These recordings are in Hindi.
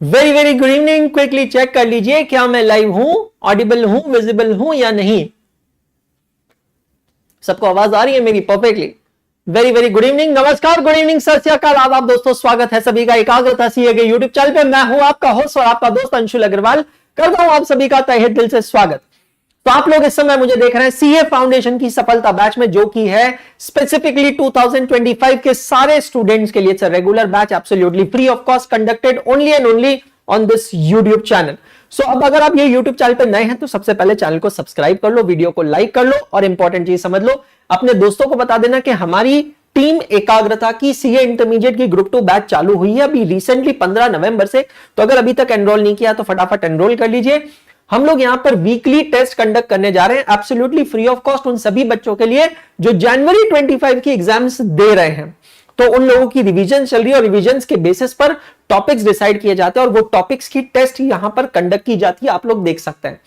Very very good evening. Quickly check कर लीजिए क्या मैं लाइव हूं, ऑडिबल हूं, विजिबल हूं या नहीं। सबको आवाज आ रही है मेरी perfectly? Very very good evening, नमस्कार, गुड इवनिंग, सत श्री अकाल, आदाब दोस्तों, स्वागत है सभी का एकाग्रता सीए के यूट्यूब चैनल पे। मैं हूं आपका होस्ट और आपका दोस्त अंशुल अग्रवाल। करता हूं आप सभी का तहे दिल से स्वागत। तो आप लोग इस समय मुझे देख रहे हैं सीए फाउंडेशन की सफलता बैच में, जो की है स्पेसिफिकली 2025 के सारे स्टूडेंट्स के लिए। It's a regular batch, absolutely free of cost, conducted only and only on this YouTube channel. So अब अगर आप ये यूट्यूब चैनल पे नए हैं तो सबसे पहले चैनल को सब्सक्राइब कर लो, वीडियो को लाइक कर लो और इंपॉर्टेंट चीज समझ लो, अपने दोस्तों को बता देना कि हमारी टीम एकाग्रता की सीए इंटरमीडिएट की ग्रुप 2 बैच चालू हुई है अभी रिसेंटली 15 नवंबर से। तो अगर अभी तक एनरोल नहीं किया तो फटाफट एनरोल कर लीजिए। हम लोग यहां पर वीकली टेस्ट कंडक्ट करने जा रहे हैं एब्सोल्युटली फ्री ऑफ कॉस्ट उन सभी बच्चों के लिए जो जनवरी 25 की एग्जाम्स दे रहे हैं। तो उन लोगों की रिवीजन चल रही है और रिवीजन के बेसिस पर टॉपिक्स डिसाइड किए जाते हैं और वो टॉपिक्स की टेस्ट यहां पर कंडक्ट की जाती है, आप लोग देख सकते हैं।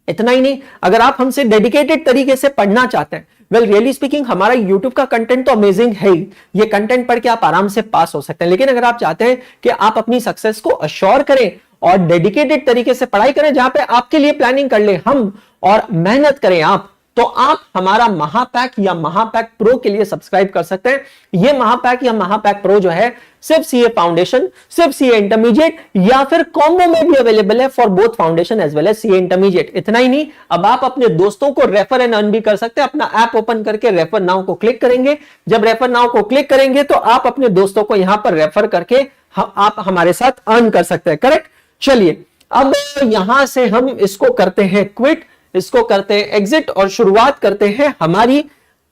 इतना ही नहीं, अगर आप हमसे डेडिकेटेड तरीके से पढ़ना चाहते हैं, वेल रियली स्पीकिंग हमारा यूट्यूब का कंटेंट तो अमेजिंग है ही, ये कंटेंट पढ़ के आप आराम से पास हो सकते हैं। लेकिन अगर आप चाहते हैं कि आप अपनी सक्सेस को अश्योर करें और डेडिकेटेड तरीके से पढ़ाई करें, जहां पे आपके लिए प्लानिंग कर ले हम और मेहनत करें आप, तो आप हमारा महापैक या महापैक प्रो के लिए सब्सक्राइब कर सकते हैं। यह महापैक या महापैक प्रो जो है सिर्फ सीए फाउंडेशन, सिर्फ सीए इंटरमीडिएट या फिर कॉम्बो में भी अवेलेबल है for both foundation as well as CA intermediate. इतना ही नहीं, अब आप अपने दोस्तों को रेफर एंड अर्न भी कर सकते हैं। अपना ऐप ओपन करके रेफर नाउ को क्लिक करेंगे। जब रेफर नाउ को क्लिक करेंगे तो आप अपने दोस्तों को यहां पर रेफर करके आप हमारे साथ अर्न कर सकते हैं। करेक्ट। चलिए अब यहां से हम इसको करते हैं क्विट, इसको करते हैं एग्जिट और शुरुआत करते हैं हमारी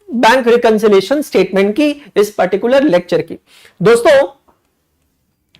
बैंक रिकंसिलिएशन स्टेटमेंट की, इस पर्टिकुलर लेक्चर की। दोस्तों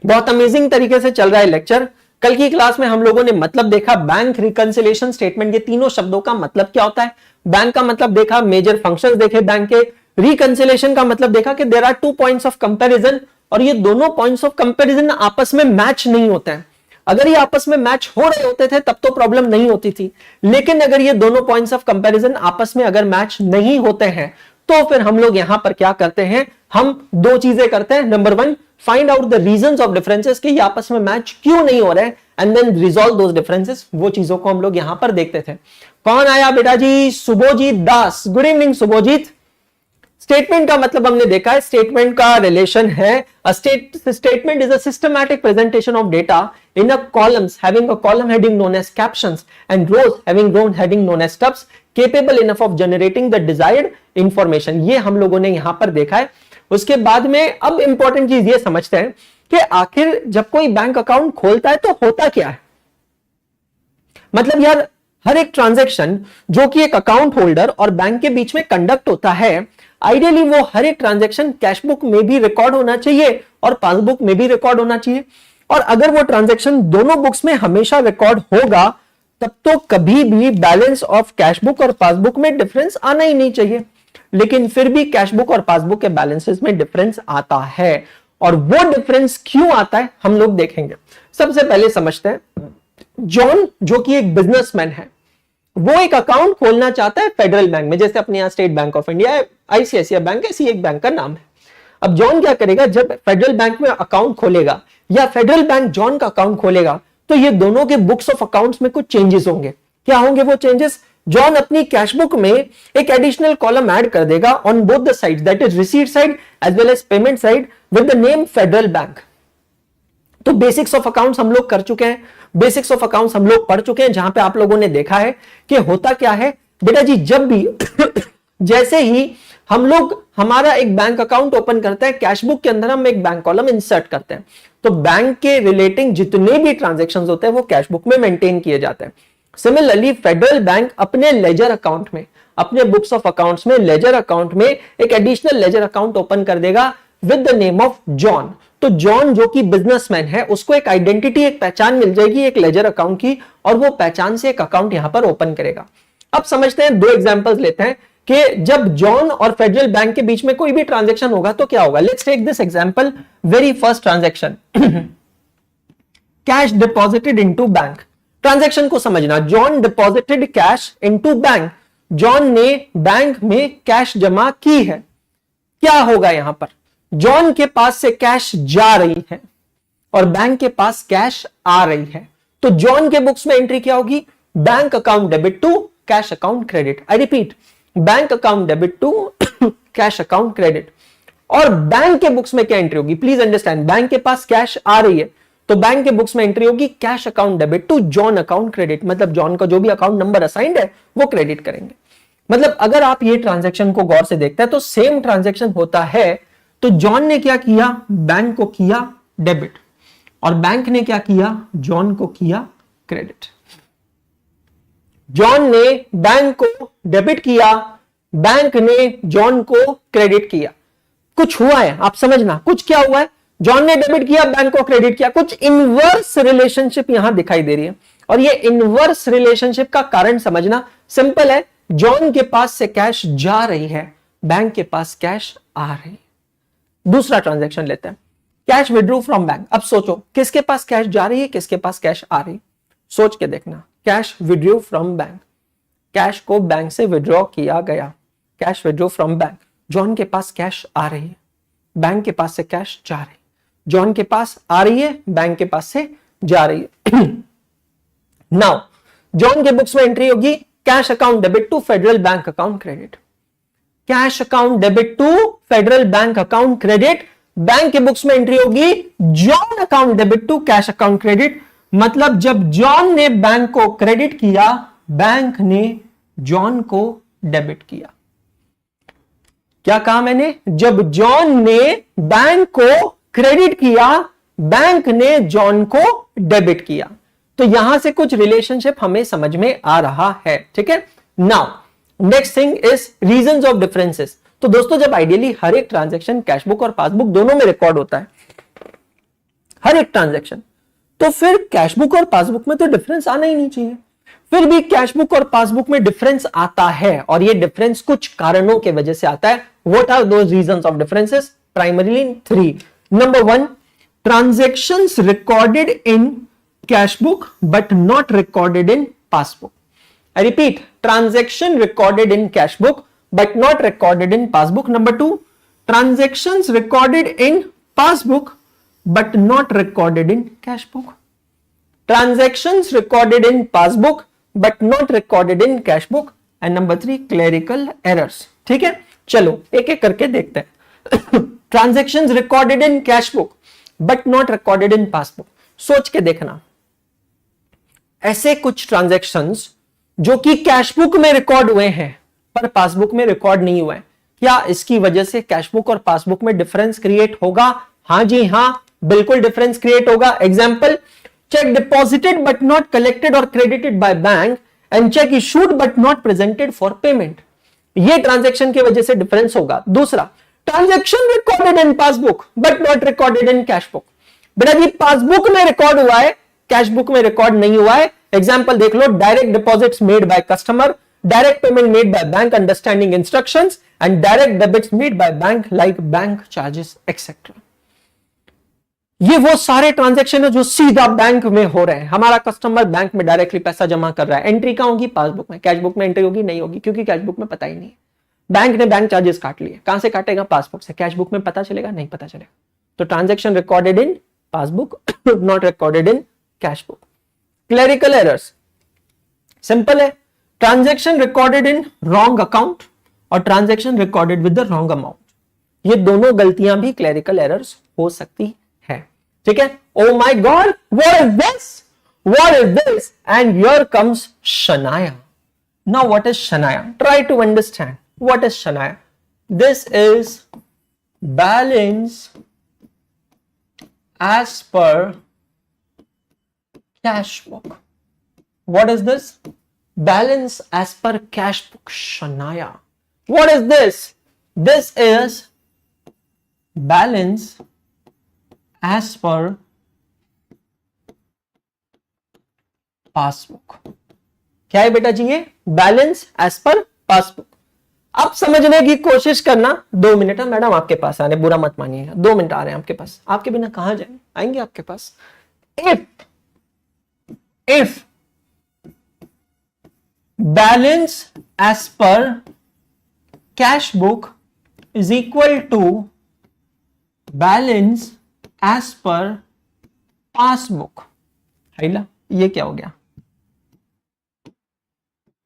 बहुत अमेजिंग तरीके से चल रहा है लेक्चर। कल की क्लास में हम लोगों ने मतलब देखा बैंक रिकंसिलिएशन स्टेटमेंट के तीनों शब्दों का मतलब क्या होता है। बैंक का मतलब देखा, मेजर फंक्शंस देखे बैंक के। रिकंसिलिएशन का मतलब देखा कि there are 2 points of comparison और ये दोनों पॉइंट्स ऑफ कंपैरिजन आपस में मैच नहीं होते हैं। अगर ये आपस में मैच हो रहे होते थे तब तो प्रॉब्लम नहीं होती थी, लेकिन अगर ये दोनों पॉइंट्स ऑफ कंपैरिजन आपस में अगर मैच नहीं होते हैं तो फिर हम लोग यहां पर क्या करते हैं, हम दो चीजें करते हैं। Number 1, find out the reasons of differences कि ये आपस में मैच क्यों नहीं हो रहे हैं, and then resolve those differences. वो चीजों को हम लोग यहां पर देखते थे। कौन आया बेटा जी? Subhojit Das. Good evening Subhojit. Statement का मतलब हमने देखा है, स्टेटमेंट का रिलेशन है statement is a systematic presentation of data in a columns having a column heading known as captions and rows having row heading known as stubs capable enough of generating the desired information. ये हम लोगों ने यहां पर देखा है। उसके बाद में अब इंपॉर्टेंट चीज ये समझते हैं कि आखिर जब कोई बैंक अकाउंट खोलता है तो होता क्या है। मतलब यार हर एक ट्रांजैक्शन जो कि एक अकाउंट होल्डर और बैंक के बीच में कंडक्ट होता है, आइडियली वो हर एक ट्रांजैक्शन कैश बुक में भी रिकॉर्ड होना चाहिए और पासबुक में भी रिकॉर्ड होना चाहिए। और अगर वो ट्रांजैक्शन दोनों बुक्स में हमेशा रिकॉर्ड होगा तब तो कभी भी बैलेंस ऑफ कैश बुक और पासबुक में डिफरेंस आना ही नहीं चाहिए। लेकिन फिर भी कैश बुक और पासबुक के बैलेंसेस में डिफरेंस आता है, और वो डिफरेंस क्यों आता है हम लोग देखेंगे। सबसे पहले समझते हैं, जॉन जो कि एक बिजनेसमैन है, वो एक अकाउंट खोलना चाहता है फेडरल बैंक में, जैसे अपने यहां state bank of India, ICICI bank, ऐसी एक बैंक का नाम है। अब जॉन क्या करेगा, जब फेडरल बैंक में अकाउंट खोलेगा या फेडरल बैंक जॉन का अकाउंट खोलेगा तो ये दोनों के बुक्स ऑफ अकाउंट्स में कुछ चेंजेस होंगे। क्या होंगे वो चेंजेस? जॉन अपनी कैश बुक में एक एडिशनल कॉलम ऐड कर देगा on both the side, that is receipt side as well as payment side, with the name Federal Bank. तो बेसिक्स ऑफ अकाउंट्स हम लोग कर चुके हैं, बेसिक्स ऑफ अकाउंट्स हम लोग पढ़ चुके हैं, जहां पे आप लोगों ने देखा है कि होता क्या है बेटा जी। जब भी जैसे ही हम लोग हमारा एक बैंक अकाउंट ओपन करते हैं, कैश बुक के अंदर हम एक बैंक कॉलम इंसर्ट करते हैं, तो बैंक के रिलेटिंग जितने भी ट्रांजैक्शंस होते हैं वो कैश बुक में मेंटेन किए जाते हैं। सिमिलरली फेडरल बैंक अपने लेजर अकाउंट में, अपने बुक्स ऑफ अकाउंट्स में, लेजर अकाउंट में एक एडिशनल लेजर अकाउंट ओपन कर देगा with the name of John. तो जॉन जो कि बिजनेसमैन है, उसको एक आइडेंटिटी, एक पहचान मिल जाएगी एक लेजर अकाउंट की, और वो पहचान से एक अकाउंट यहां पर ओपन करेगा। अब समझते हैं, दो एग्जांपल्स लेते हैं कि जब जॉन और फेडरल बैंक के बीच में कोई भी ट्रांजैक्शन होगा तो क्या होगा। Let's take this example, very first transaction, cash deposited into bank. Transaction को समझना, John deposited cash into bank, John ने बैंक में कैश जमा की है। क्या होगा यहां पर, जॉन के पास से कैश जा रही है, और बैंक के पास कैश आ रही है, तो जॉन के बुक्स में एंट्री क्या होगी? Bank account debit to cash account credit. I repeat, bank account debit to cash account credit. और बैंक के बुक्स में क्या एंट्री होगी? प्लीज अंडरस्टैंड, बैंक के पास कैश आ रही है तो बैंक के बुक्स में एंट्री होगी cash account debit to John account credit, मतलब जॉन का जो भी अकाउंट नंबर असाइंड है वो क्रेडिट करेंगे। मतलब अगर आप ये ट्रांजैक्शन को गौर से देखते हैं तो सेम ट्रांजैक्शन होता है। तो जॉन ने क्या किया? बैंक को किया डेबिट, और बैंक ने क्या किया? जॉन को किया क्रेडिट। जॉन ने बैंक को डेबिट किया, बैंक ने जॉन को क्रेडिट किया। कुछ हुआ है, आप समझना, कुछ क्या हुआ है? जॉन ने डेबिट किया, बैंक को क्रेडिट किया। कुछ इनवर्स रिलेशनशिप यहां दिखाई दे रही है, और ये इनवर्स रिलेशनशिप का कारण समझना सिंपल है। जॉन के पास से कैश जा रही है, बैंक के पास कैश आ रही है। दूसरा ट्रांजैक्शन लेते हैं, कैश विड्रॉ फ्रॉम बैंक। अब सोचो, किसके पास कैश जा रही है, किसके पास कैश आ रही है? सोच के देखना। Cash withdraw from bank, cash को बैंक से विड्रॉ किया गया, cash withdraw from bank. John के पास कैश आ रही है, बैंक के पास से कैश जा रही है। जॉन के पास आ रही है, बैंक के पास से जा रही है। नाउ जॉन के बुक्स में एंट्री होगी cash account debit to Federal Bank account credit. Cash account debit to Federal Bank account credit. Bank के बुक्स में एंट्री होगी John account debit to cash account credit. मतलब जब जॉन ने बैंक को क्रेडिट किया, बैंक ने जॉन को डेबिट किया। क्या कहा मैंने? जब जॉन ने बैंक को क्रेडिट किया, बैंक ने जॉन को डेबिट किया। तो यहां से कुछ रिलेशनशिप हमें समझ में आ रहा है, ठीक है। Now next thing is reasons of differences. तो दोस्तों, जब आइडियली हर एक ट्रांजैक्शन कैशबुक और पासबुक दोनों में रिकॉर्ड होता है, हर एक ट्रांजैक्शन, तो फिर कैशबुक और पासबुक में तो डिफरेंस आना ही नहीं चाहिए। फिर भी कैशबुक और पासबुक में डिफरेंस आता है, और ये डिफरेंस कुछ कारणों के वजह से आता है। What are those reasons of differences? Primarily 3। Number 1, transactions recorded in cashbook but not recorded in passbook. I repeat, transaction recorded in cashbook but not recorded in passbook. Number 2, transactions recorded in passbook but not recorded in cashbook. Transactions recorded in passbook but not recorded in cashbook. And number 3, clerical errors. ठीक है, चलो एक एक करके देखते हैं। Transactions recorded in cashbook but not recorded in passbook. सोच के देखना, ऐसे कुछ ट्रांजैक्शंस जो कि कैशबुक में रिकॉर्ड हुए हैं पर पासबुक में रिकॉर्ड नहीं हुआ है, क्या इसकी वजह से कैशबुक और पासबुक में डिफरेंस क्रिएट होगा? हां जी हां, बिल्कुल डिफरेंस क्रिएट होगा। Example, cheque deposited but not collected और credited by bank and cheque issued but not presented for payment. ये ट्रांजैक्शन की वजह से डिफरेंस होगा। दूसरा, transaction recorded in passbook but not recorded in cashbook. बेटा जी, पासबुक में रिकॉर्ड हुआ है, कैशबुक में रिकॉर्ड नहीं हुआ है। एग्जांपल देख लो, direct deposits made by customer, direct payment made by bank understanding instructions, and direct debits made by bank like bank charges etc. ये वो सारे ट्रांजैक्शन है जो सीधा बैंक में हो रहे हैं। हमारा कस्टमर बैंक में डायरेक्टली पैसा जमा कर रहा है। एंट्री कहां होगी? पासबुक में। कैशबुक में एंट्री होगी? नहीं होगी, क्योंकि कैशबुक में पता ही नहीं है। बैंक ने बैंक चार्जेस काट लिए, कहां से काटेगा? पासबुक से। कैशबुक में पता चलेगा? नहीं पता चलेगा। तो transaction recorded in passbook, not recorded in cashbook. Clerical errors simple है, transaction recorded in wrong account और transaction recorded with the wrong amount. ये दोनों गलतियां भी क्लेरिकल एरर्स हो सकती है, ठीक है। Oh my god, what is this, what is this? And here comes Shanaya. Now what is Shanaya? Try to understand what is Shanaya. This is balance as per cash book. What is this? Balance as per cash book. Shanaya. What is this? This is balance as per passbook. क्या है बेटा जी? ये बैलेंस एज पर पासबुक। अब समझने की कोशिश करना। 2 मिनट है मैडम आपके पास आने, बुरा मत मानिएगा। 2 मिनट आ रहे हैं आपके पास। आपके बिना कहां जाएंगे? आएंगे आपके पास। If balance as per cash book is equal to balance as per passbook है ना, ये क्या हो गया?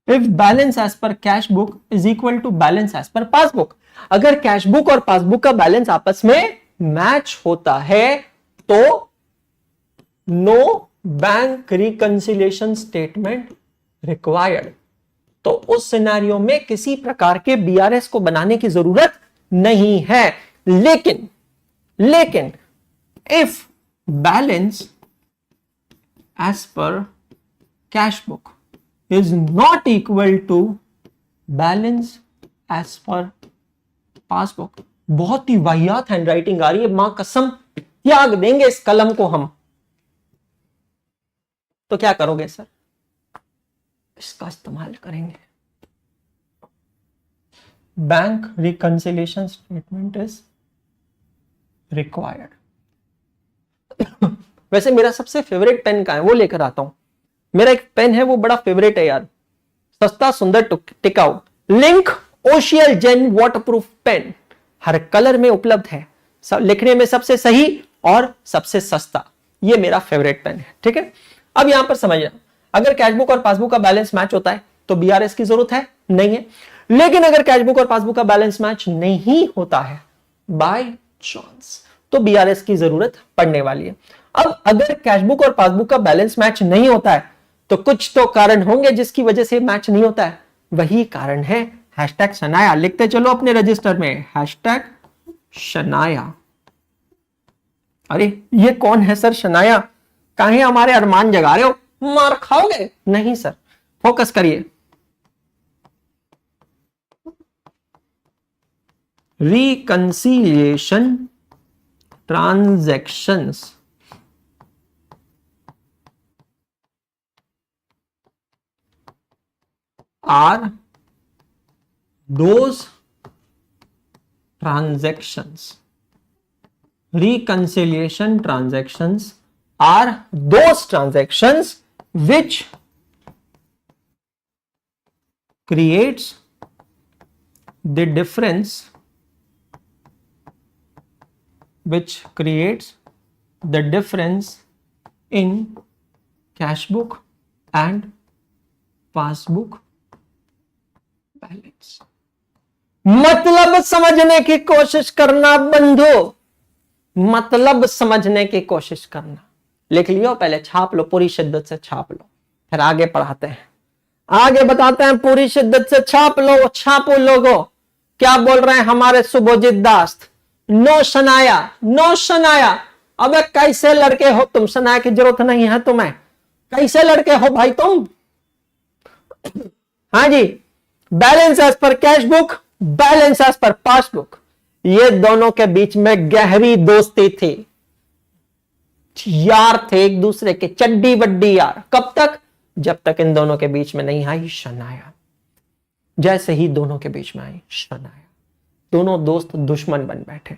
If balance as per cash book is equal to balance as per passbook, अगर कैश बुक और पासबुक का बैलेंस आपस में मैच होता है तो no bank reconciliation statement required, तो उस सिनेरियो में किसी प्रकार के बीआरएस को बनाने की जरूरत नहीं है। लेकिन if balance as per cash book is not equal to balance as per passbook, बहुत ही वाहियात हैंडराइटिंग आ रही है, मां कसम त्याग देंगे इस कलम को हम। तो क्या करोगे सर? इसका इस्तेमाल करेंगे। Bank reconciliation statement is required. वैसे मेरा सबसे फेवरेट पेन का है, वो लेकर आता हूं। मेरा एक पेन है, वो बड़ा फेवरेट है यार, सस्ता सुंदर टिकाऊ, लिंक ओशियल जेन वाटरप्रूफ पेन, हर कलर में उपलब्ध है, लिखने में सबसे सही और सबसे सस्ता, ये मेरा फेवरेट पेन है। ठीक है, अब यहां पर समझना, अगर कैशबुक और पासबुक का बैलेंस मैच होता है तो बीआरएस की जरूरत है नहीं है, लेकिन अगर कैशबुक और पासबुक का बैलेंस मैच नहीं होता है बाय चांस, तो बीआरएस की जरूरत पड़ने वाली है। अब अगर कैशबुक और पासबुक का बैलेंस मैच नहीं होता है तो कुछ तो कारण होंगे जिसकी वजह से मैच नहीं होता है, वही कारण है हैशटैग शनाया। लिखते चलो अपने रजिस्टर में हैशटैग शनाया। अरे ये कौन है सर शनाया? काहे हमारे अरमान जगा रहे हो, मार खाओगे? नहीं सर, फोकस करिए। Reconciliation transactions are those transactions, reconciliation transactions are those transactions which creates the difference, in cash book and passbook balance. मतलब समझने की कोशिश करना बंधु, मतलब समझने की कोशिश करना। लिख लियो, पहले छाप लो, पूरी शिद्दत से छाप लो, फिर आगे पढ़ाते हैं, आगे बताते हैं। पूरी शिद्दत से छाप लो, छापो लोगों। क्या बोल रहे हैं हमारे सुभोजित दास? No Shanaya, no Shanaya. अबे कैसे लड़के हो तुम? शनाया की जरूरत नहीं है तुम्हें। कैसे लड़के हो भाई तुम? हाँ जी, balance as per cash book, balance as per passbook, ये दोनों के बीच में गहरी दोस्ती थी, यार थे एक दूसरे के, चड्डी बड्डी यार। कब तक? जब तक इन दोनों के बीच में नहीं आई शनाया। जैसे ही दोनों के बीच में आई शनाया, दोनों दोस्त दुश्मन बन बैठे।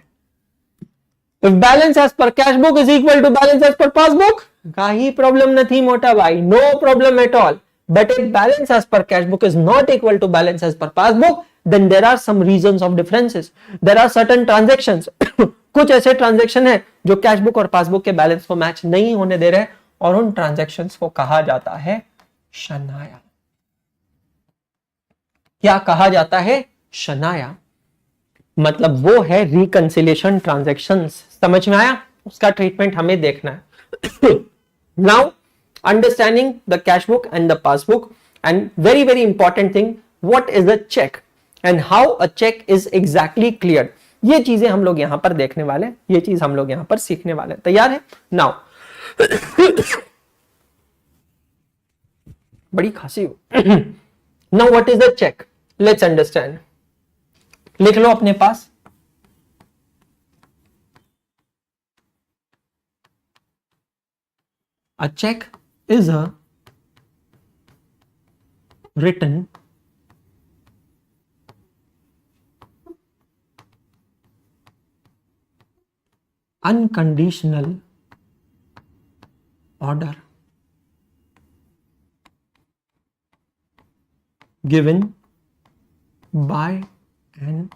If balance as per cash book is equal to balance as per passbook, का ही प्रॉब्लम नहीं मोटा भाई, no problem at all. But if balance as per cash book is not equal to balance as per passbook, then there are some reasons of differences. There are certain transactions कुछ ऐसे ट्रांजैक्शन है जो कैश बुक और पासबुक के बैलेंस को मैच नहीं होने दे रहे, और उन ट्रांजैक्शंस को कहा जाता है शनाया। क्या कहा जाता है? शनाया। मतलब वो है रिकंसिलिएशन ट्रांजैक्शंस। समझ में आया? उसका ट्रीटमेंट हमें देखना है। Now understanding the cash book and the passbook, and very important thing, what is a check and how a check is exactly cleared, ये चीजें हम लोग यहां पर देखने वाले, ये चीज हम लोग यहां पर सीखने वाले। तैयार है? नाउ बड़ी खांसी हो। Now what is the cheque? Let's understand. लिख लो अपने पास, a check is a written unconditional order given by an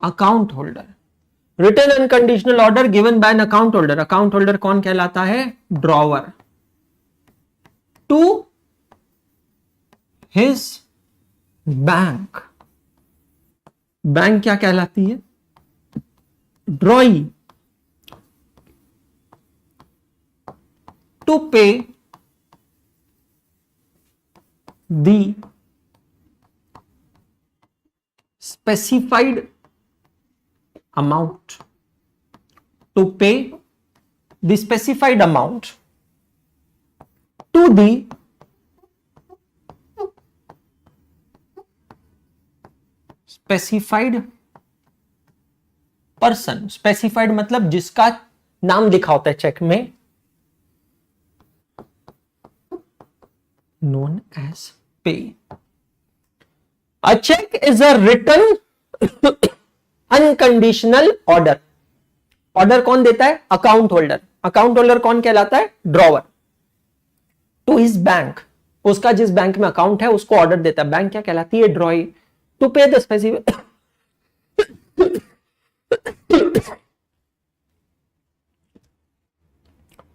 account holder written unconditional order given by an account holder, account holder कौन कहलाता है? Drawer, to his bank, bank क्या कहलाती है? ड्रॉई, टू पे दी specified amount, to pay the specified amount to the specified person, specified मतलब जिसका नाम लिखा होता है चेक में, known as pay. A check is a written unconditional order. Order कौन देता है? Account holder. अकाउंट होल्डर कौन कहलाता है? ड्रॉवर. टू हिज बैंक, उसका जिस बैंक में अकाउंट है उसको ऑर्डर देता है. बैंक क्या कहलाती है? ड्रॉई. टू पे द स्पेसिफिक,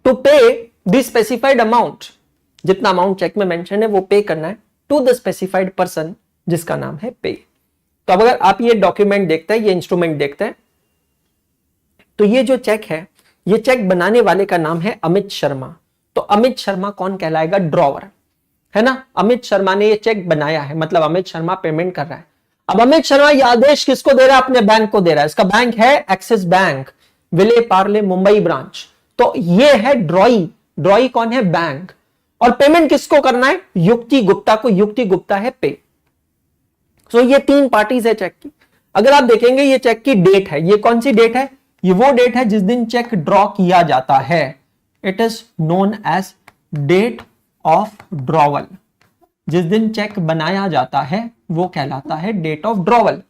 टू पे द स्पेसिफाइड अमाउंट, जितना अमाउंट चेक में मेंशन है वो पे करना है टू द स्पेसिफाइड पर्सन जिसका नाम है पे. तो अब अगर आप ये डॉक्यूमेंट देखते हैं, ये इंस्ट्रूमेंट देखते हैं, तो ये जो चेक है, ये चेक बनाने वाले का नाम है अमित शर्मा. तो अमित शर्मा कौन कहलाएगा? ड्रॉवर, है ना. अमित शर्मा ने ये चेक बनाया है, मतलब अमित शर्मा पेमेंट कर रहा है. अब अमित शर्मा ये आदेश किसको दे रहा है? अपने बैंक को दे रहा है. इसका बैंक है Axis Bank, Vile Parle Mumbai branch. तो ये है ड्रॉई. ड्रॉई कौन है? बैंक. और पेमेंट किसको करना है? युक्ति गुप्ता को. युक्ति गुप्ता है पे. तो ये तीन पार्टीज है चेक की. अगर आप देखेंगे ये चेक की डेट है, ये कौन सी डेट है? ये वो डेट है जिस दिन चेक ड्रॉ किया जाता है. It is known as date of drawal. जिस दिन चेक बनाया जाता है वो कहलाता है डेट ऑफ ड्रॉवल.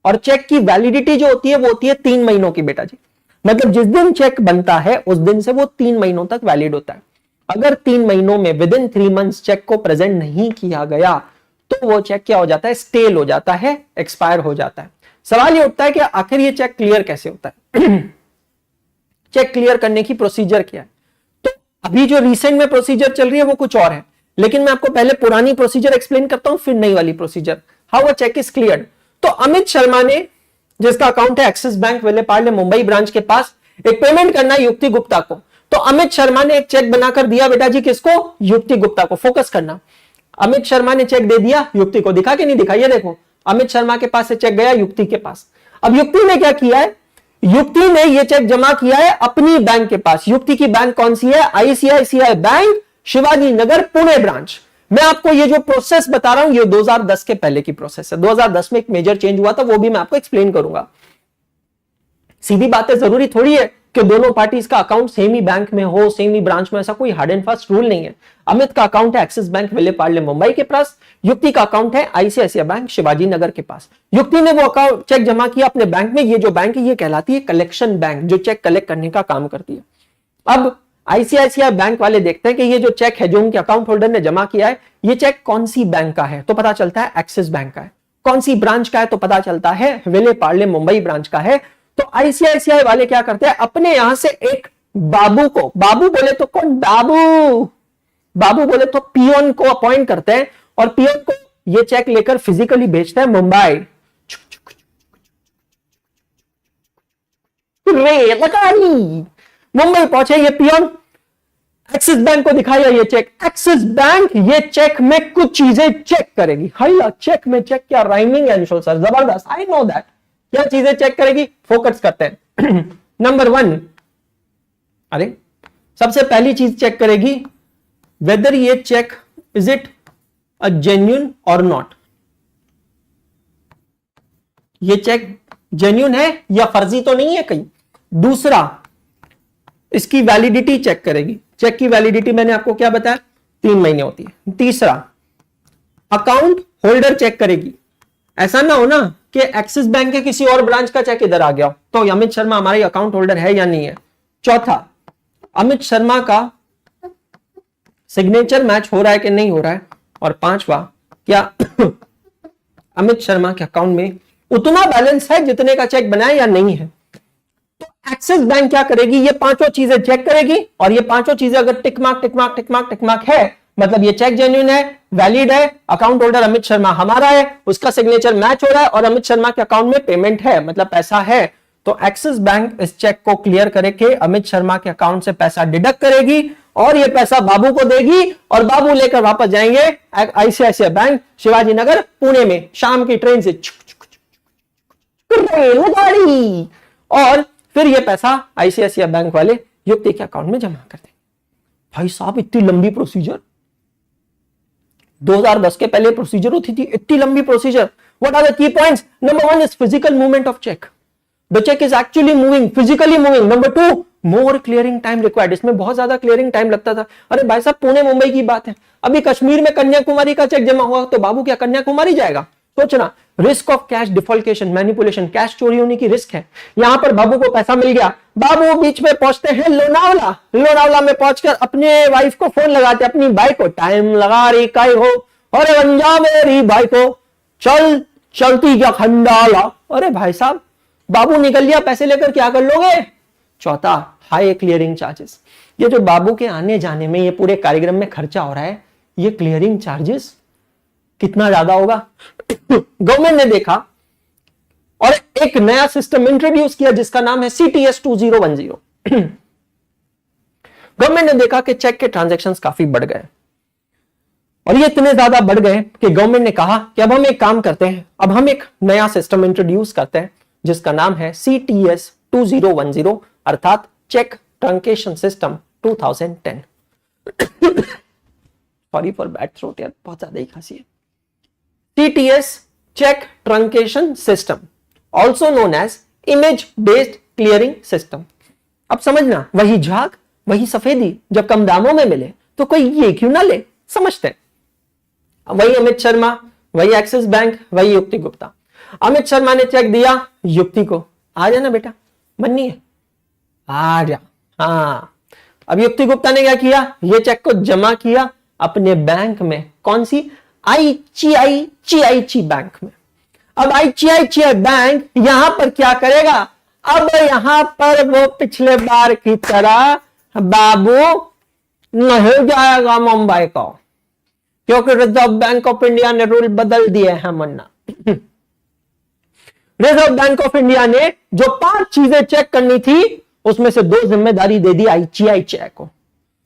और चेक की वैलिडिटी जो होती है वो होती है 3 महीनों की बेटा जी. मतलब जिस दिन चेक बनता है उस दिन से वो 3 महीनों तक वैलिड होता है. अगर 3 महीनों में विद इन 3 मंथ्स चेक को प्रेजेंट नहीं किया गया तो वो चेक क्या हो जाता है? स्टेल हो जाता है, एक्सपायर हो जाता है. सवाल ये उठता है कि आखिर ये चेक क्लियर कैसे होता है? चेक क्लियर करने की प्रोसीजर क्या है? तो अभी जो रिसेंट में प्रोसीजर चल रही है वो कुछ और है, लेकिन मैं आपको पहले पुरानी प्रोसीजर एक्सप्लेन करता हूं, फिर नई वाली procedure, how a cheque is cleared. तो अमित शर्मा ने, जिसका अकाउंट है Axis Bank Vile Parle Mumbai branch के पास, एक पेमेंट करना है युक्ति गुप्ता को. तो अमित शर्मा ने एक चेक बनाकर दिया बेटा जी किसको? युक्ति गुप्ता को. फोकस करना. अमित शर्मा ने चेक दे दिया युक्ति को. दिखा कि नहीं दिखा? ये देखो, अमित शर्मा के पास से चेक गया युक्ति के पास. अब युक्ति ने क्या किया है? युक्ति ने ये चेक जमा किया है अपनी बैंक के पास. युक्ति की बैंक कौन सी है? ICICI bank, Shivaji Nagar, Pune branch. मैं आपको ये जो प्रोसेस बता रहा हूं ये 2010 के पहले की प्रोसेस है. 2010 में एक मेजर चेंज हुआ था, वो भी मैं आपको एक्सप्लेन करूंगा. सीधी बात है, जरूरी थोड़ी है कि दोनों पार्टीज का अकाउंट सेम ही बैंक में हो, सेम ही ब्रांच में. ऐसा कोई हार्ड एंड फास्ट रूल नहीं है. अमित का अकाउंट है एक्सिस बैंक विले पार्ले मुंबई के पास, युक्ति का अकाउंट है आईसीआईसीआई बैंक शिवाजी नगर के पास. युक्ति ने वो अकाउंट चेक जमा किया अपने बैंक में. ये जो बैंक है ये कहलाती है कलेक्शन बैंक, जो चेक कलेक्ट करने का काम करती है. अब आईसीआईसीआई बैंक वाले देखते हैं कि ये जो चेक है जो उनके अकाउंट होल्डर ने जमा किया है, ये चेक कौन सी बैंक का है? तो पता चलता है एक्सिस बैंक का है. कौन सी ब्रांच का है? तो पता चलता है विले पार्ले मुंबई ब्रांच का है. तो आईसीआईसीआई वाले क्या करते हैं? अपने यहां से एक बाबू को, बाबू बोले तो कौन? बाबू. बाबू बोले तो पियोन को अपॉइंट करते हैं और पियोन को ये चेक लेकर फिजिकली भेजते हैं मुंबई. मुंबई पहुंचे ये पियोन, एक्सिस बैंक को दिखाया ये चेक. एक्सिस बैंक ये चेक में कुछ चीजें चेक करेगी. हाइला, चेक में चेक क्या राइमिंग है सर, जबरदस्त. I know that. क्या चीजें चेक करेगी? फोकस करते हैं. नंबर 1, अरे सबसे पहली चीज चेक करेगी वेदर ये cheque is it a genuine और नॉट. ये चेक जेन्युइन है या फर्जी तो नहीं है कहीं. दूसरा, इसकी वैलिडिटी चेक करेगी. चेक की वैलिडिटी मैंने आपको क्या बताया? 3 महीने होती है. तीसरा, अकाउंट होल्डर चेक करेगी. ऐसा ना हो ना कि एक्सिस बैंक के किसी और ब्रांच का चेक इधर आ गया तो अमित शर्मा हमारी अकाउंट होल्डर है या नहीं है. चौथा, अमित शर्मा का सिग्नेचर मैच हो रहा है कि नहीं हो रहा है. और पांचवा, क्या अमित शर्मा के अकाउंट में उतना बैलेंस है जितने का चेक बनाया या नहीं है. एक्सिस बैंक क्या करेगी, ये पांचों चीजें चेक करेगी और ये पांचों चीजें अगर tick mark tick mark tick mark tick mark है, मतलब ये चेक जेन्युइन है, वैलिड है, अकाउंट होल्डर अमित शर्मा हमारा है, उसका सिग्नेचर मैच हो रहा है और अमित शर्मा के अकाउंट में पेमेंट है, मतलब पैसा है, तो एक्सिस बैंक इस चेक को क्लियर करके अमित शर्मा के अकाउंट से पैसा डिडक्ट करेगी और ये पैसा बाबू को देगी और बाबू लेकर वापस जाएंगे आईसीआईसीआई बैंक शिवाजी नगर पुणे में शाम की ट्रेन से रेलगाड़ी, और फिर ये पैसा आईसीआईसीआई बैंक वाले युक्ति के अकाउंट में जमा कर देंगे। भाई साहब इतनी लंबी प्रोसीजर, 2010 के पहले प्रोसीजर होती थी, इतनी लंबी procedure. What are the key points? Number 1 is physical movement of cheque, the cheque is actually moving, physically moving. Number 2 more clearing time required, इसमें बहुत ज्यादा क्लियरिंग टाइम लगता था। अरे भाई साहब पुणे मुंबई की बात है, अभी कश्मीर में कन्याकुमारी का चेक जमा हुआ तो बाबू क्या कन्याकुमारी जाएगा? सोचना, risk of cash defalcation, manipulation, cash चोरी होने की रिस्क है। यहां पर बाबू को पैसा मिल गया, बाबू बीच में पहुंचते हैं लोनावला, लोनावला में पहुंचकर अपने वाइफ को फोन लगाते, अपनी बाइक को, टाइम लगा रही काई हो, अरे बंजा मेरी बाइक को, चल चलती क्या खंडाला। अरे भाई साहब बाबू निकल गया, पैसे लेकर क्या कर लोगे? चौथा, हाई क्लियरिंग चार्जेस, ये जो बाबू के आने जाने में ये पूरे कार्यक्रम में खर्चा हो रहा है, ये क्लियरिंग चार्जेस कितना ज्यादा होगा? गवर्नमेंट ने देखा और एक नया सिस्टम इंट्रोड्यूस किया जिसका नाम है CTS 2010। गवर्नमेंट ने देखा कि चेक के ट्रांजैक्शंस काफी बढ़ गए और ये इतने ज्यादा बढ़ गए कि गवर्नमेंट ने कहा कि अब हम एक काम करते हैं, अब हम एक नया सिस्टम इंट्रोड्यूस करते हैं जिसका नाम है CTS 2010 अर्थात cheque truncation system 2010। Sorry for bad throat यार, बहुत ज्यादा ही खांसी है। CTS cheque truncation system, also known as image based clearing system. अब समझना, वही झाग वही सफेदी जब कम दामों में मिले तो कोई ये क्यों ना ले, समझते हैं। वही अमित शर्मा, वही एक्सिस बैंक, वही युक्ति गुप्ता। अमित शर्मा ने चेक दिया युक्ति को, आ जाना बेटा, बननी है, आ जा। हाँ, अब युक्ति गुप्ता ने क्या किया, ये चेक को जमा किया अपने बैंक में, कौन सी? आईसीआईसीआई बैंक में। अब आईसीआईसीआई बैंक यहां पर क्या करेगा? अब यहां पर वो पिछले बार की तरह बाबू नहीं जाएगा मुंबई को, क्योंकि रिजर्व बैंक ऑफ इंडिया ने रूल बदल दिए हैं मन्ना। रिजर्व बैंक ऑफ इंडिया ने जो 5 चीजें चेक करनी थी उसमें से 2 जिम्मेदारी दे दी आईसीआईसीआई को।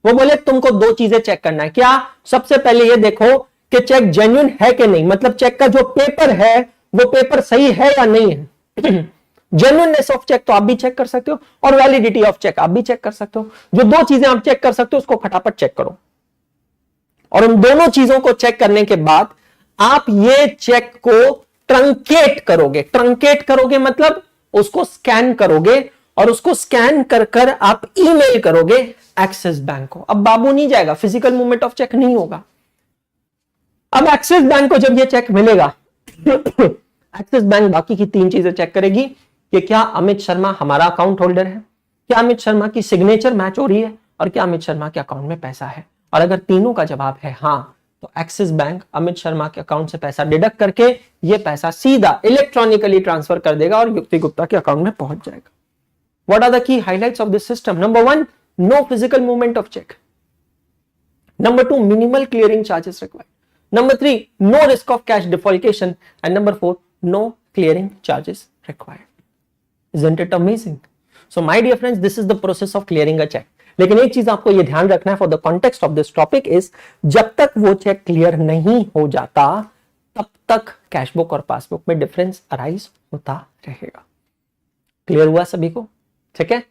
वो बोले तुमको 2 चीजें चेक करना है। क्या? सबसे पहले ये देखो कि चेक जेन्युइन है कि नहीं, मतलब चेक का जो पेपर है वो पेपर सही है या नहीं है। जेन्युइननेस ऑफ चेक तो आप भी चेक कर सकते हो और वैलिडिटी ऑफ चेक आप भी चेक कर सकते हो। जो 2 चीजें आप चेक कर सकते हो उसको फटाफट चेक करो और उन दोनों चीजों को चेक करने के बाद आप ये चेक को ट्रंकेट करोगे। ट्रंकेट करोगे मतलब उसको स्कैन करोगे और उसको स्कैन कर कर आप ईमेल करोगे एक्सिस बैंक को। अब बाबू नहीं जाएगा, फिजिकल मूवमेंट ऑफ चेक नहीं होगा। अब एक्सिस बैंक को जब ये चेक मिलेगा एक्सिस बैंक बाकी की 3 चीजें चेक करेगी कि क्या अमित शर्मा हमारा अकाउंट होल्डर है, क्या अमित शर्मा की सिग्नेचर मैच हो रही है और क्या अमित शर्मा के अकाउंट में पैसा है। और अगर तीनों का जवाब है हाँ, तो एक्सिस बैंक अमित शर्मा के अकाउंट से पैसा डिडक्ट करके ये पैसा सीधा इलेक्ट्रॉनिकली ट्रांसफर कर देगा और युक्ति गुप्ता के अकाउंट में पहुंच जाएगा। What are the key highlights of this system? Number 1, no physical movement of check. Number 2, minimal clearing charges required. Number 3, no risk of cash defalcation. And number 4, no clearing charges required. Isn't it amazing? So my dear friends, this is the process of clearing a check. लेकिन एक चीज आपको ये ध्यान रखना है for the context of this topic is, जब तक वो चेक क्लियर नहीं हो जाता तब तक कैश बुक और पासबुक में डिफरेंस अराइज होता रहेगा। क्लियर हुआ सभी को? ठीक है।